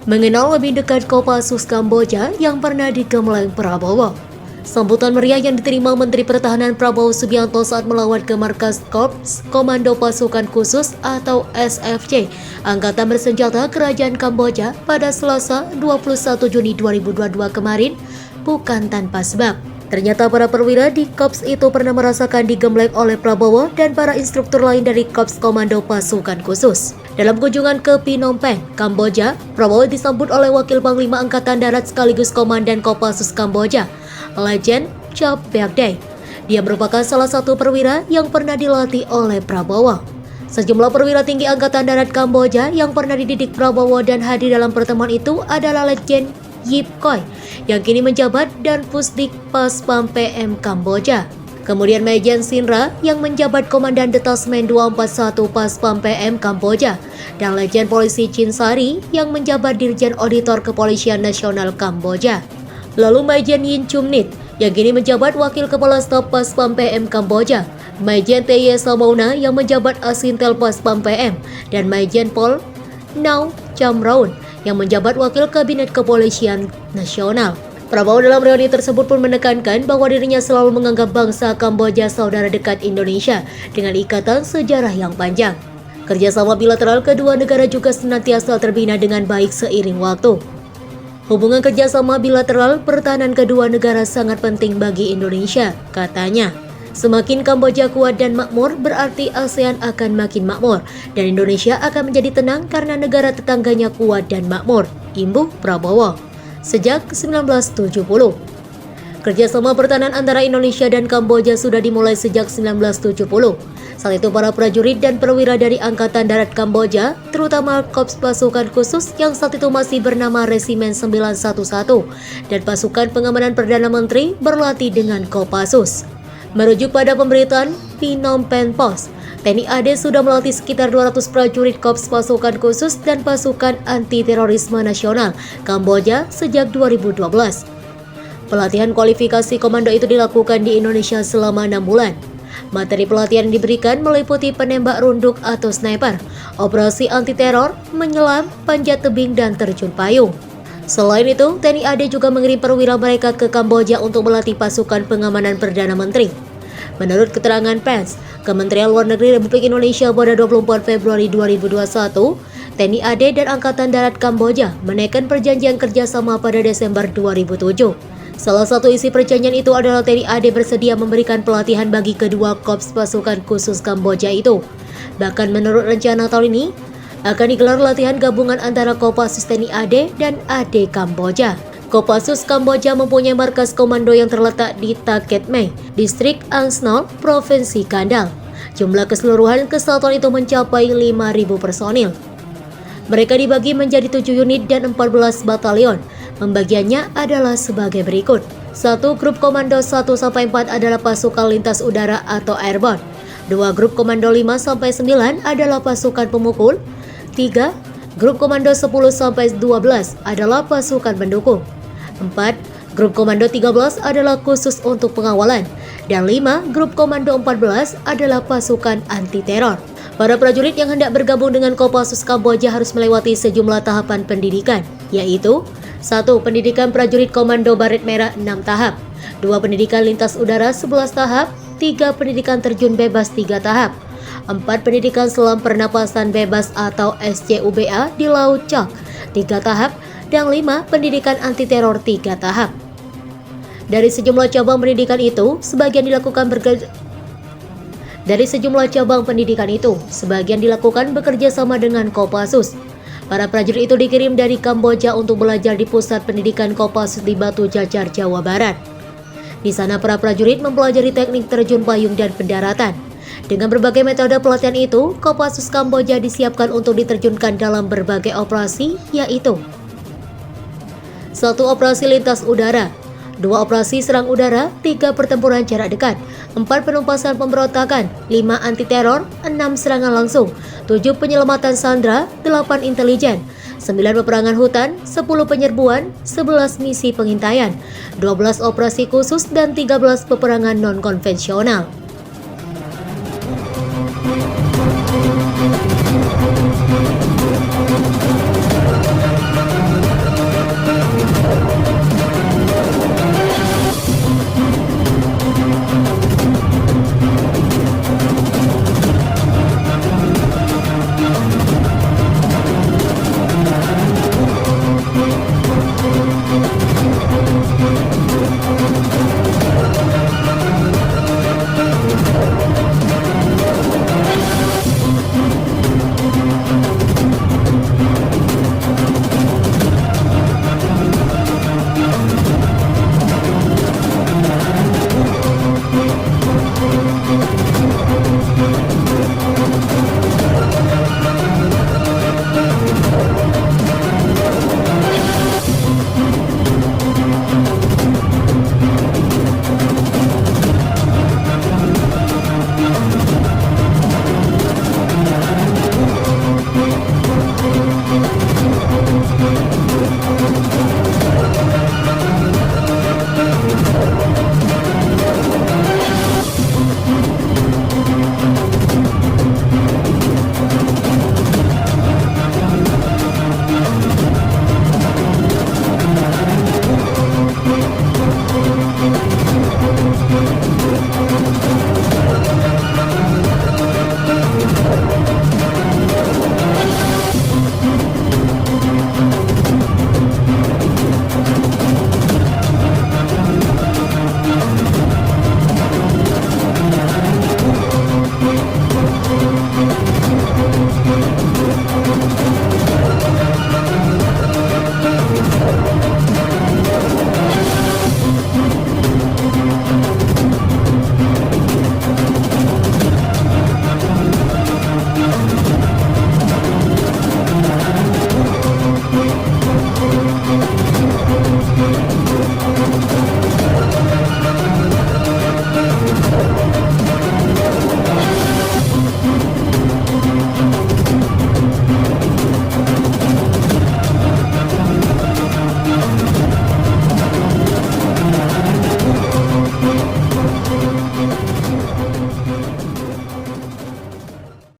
Mengenal lebih dekat Kopassus Kamboja yang pernah digembleng Prabowo. Sambutan meriah yang diterima Menteri Pertahanan Prabowo Subianto saat melawat ke markas Korps Komando Pasukan Khusus atau SFC Angkatan Bersenjata Kerajaan Kamboja pada Selasa 21 Juni 2022 kemarin bukan tanpa sebab. Ternyata para perwira di Korps itu pernah merasakan digembleng oleh Prabowo dan para instruktur lain dari Korps Komando Pasukan Khusus. Dalam kunjungan ke Phnom Penh, Kamboja, Prabowo disambut oleh Wakil Panglima Angkatan Darat sekaligus Komandan Kopassus Kamboja, Legend Chap Beakday. Dia merupakan salah satu perwira yang pernah dilatih oleh Prabowo. Sejumlah perwira tinggi Angkatan Darat Kamboja yang pernah dididik Prabowo dan hadir dalam pertemuan itu adalah Legend Yip Koi yang kini menjabat dan Pusdik Paspam PM Kamboja. Kemudian Mejen Sinra yang menjabat Komandan Detasmen 241 Paspam PM Kamboja dan Legend Polisi Chin Sari yang menjabat Dirjen Auditor Kepolisian Nasional Kamboja. Lalu Mejen Yin Chum Nit yang kini menjabat Wakil Kepala Staf Paspam PM Kamboja, Mejen Tye Samona yang menjabat Asintel Paspam PM dan Mejen Pol Nau Cham Raun yang menjabat Wakil Kabinet Kepolisian Nasional. Prabowo dalam reuni tersebut pun menekankan bahwa dirinya selalu menganggap bangsa Kamboja saudara dekat Indonesia dengan ikatan sejarah yang panjang. Kerjasama bilateral kedua negara juga senantiasa terbina dengan baik seiring waktu. Hubungan kerjasama bilateral pertahanan kedua negara sangat penting bagi Indonesia, katanya. Semakin Kamboja kuat dan makmur berarti ASEAN akan makin makmur dan Indonesia akan menjadi tenang karena negara tetangganya kuat dan makmur, imbuh Prabowo. Sejak 1970, kerjasama pertahanan antara Indonesia dan Kamboja sudah dimulai sejak 1970. Saat itu para prajurit dan perwira dari Angkatan Darat Kamboja, terutama Korps Pasukan Khusus yang saat itu masih bernama Resimen 911 dan Pasukan Pengamanan Perdana Menteri berlatih dengan Kopassus. Merujuk pada pemberitaan Phnom Penh Post, TNI AD sudah melatih sekitar 200 prajurit Korps Pasukan Khusus dan Pasukan Anti Terorisme Nasional Kamboja sejak 2012. Pelatihan kualifikasi komando itu dilakukan di Indonesia selama 6 bulan. Materi pelatihan yang diberikan meliputi penembak runduk atau sniper, operasi anti teror, menyelam, panjat tebing, dan terjun payung. Selain itu, TNI AD juga mengirim perwira mereka ke Kamboja untuk melatih pasukan pengamanan Perdana Menteri. Menurut keterangan pers, Kementerian Luar Negeri Republik Indonesia pada 24 Februari 2021, TNI AD dan Angkatan Darat Kamboja menaikkan perjanjian kerjasama pada Desember 2007. Salah satu isi perjanjian itu adalah TNI AD bersedia memberikan pelatihan bagi kedua Korps Pasukan Khusus Kamboja itu. Bahkan menurut rencana tahun ini, akan digelar latihan gabungan antara Kopassus TNI AD dan AD Kamboja. Kopassus Kamboja mempunyai markas komando yang terletak di Taket Mei, Distrik Ansnol, Provinsi Kandal. Jumlah keseluruhan kesatuan itu mencapai 5.000 personil. Mereka dibagi menjadi 7 unit dan 14 batalion. Pembagiannya adalah sebagai berikut. 1. Grup Komando 1-4 adalah pasukan lintas udara atau airborne. 2. Grup Komando 5-9 adalah pasukan pemukul. 3. Grup Komando 10-12 adalah pasukan pendukung. 4. Grup Komando 13 adalah khusus untuk pengawalan. Dan 5. Grup Komando 14 adalah pasukan anti-teror. Para prajurit yang hendak bergabung dengan Kopassus Kamboja harus melewati sejumlah tahapan pendidikan, yaitu 1. Pendidikan prajurit Komando Baret Merah 6 tahap. 2. Pendidikan lintas udara 11 tahap. 3. Pendidikan terjun bebas 3 tahap. 4. Pendidikan selam pernapasan bebas atau SCUBA di Laut Cok 3 tahap. Dan 5. Pendidikan anti teror 3 tahap. Dari sejumlah cabang pendidikan itu, sebagian dilakukan bekerja sama dengan Kopassus. Para prajurit itu dikirim dari Kamboja untuk belajar di pusat pendidikan Kopassus di Batu Jajar, Jawa Barat. Di sana para prajurit mempelajari teknik terjun payung dan pendaratan. Dengan berbagai metode pelatihan itu, Kopassus Kamboja disiapkan untuk diterjunkan dalam berbagai operasi, yaitu 1. Operasi lintas udara, 2. Operasi serang udara, 3. Pertempuran jarak dekat, 4. Penumpasan pemberontakan, 5. Anti teror, 6. Serangan langsung, 7. Penyelamatan sandera, 8. Intelijen, 9 peperangan hutan, 10 penyerbuan, 11 misi pengintaian, 12 operasi khusus, dan 13 peperangan non-konvensional.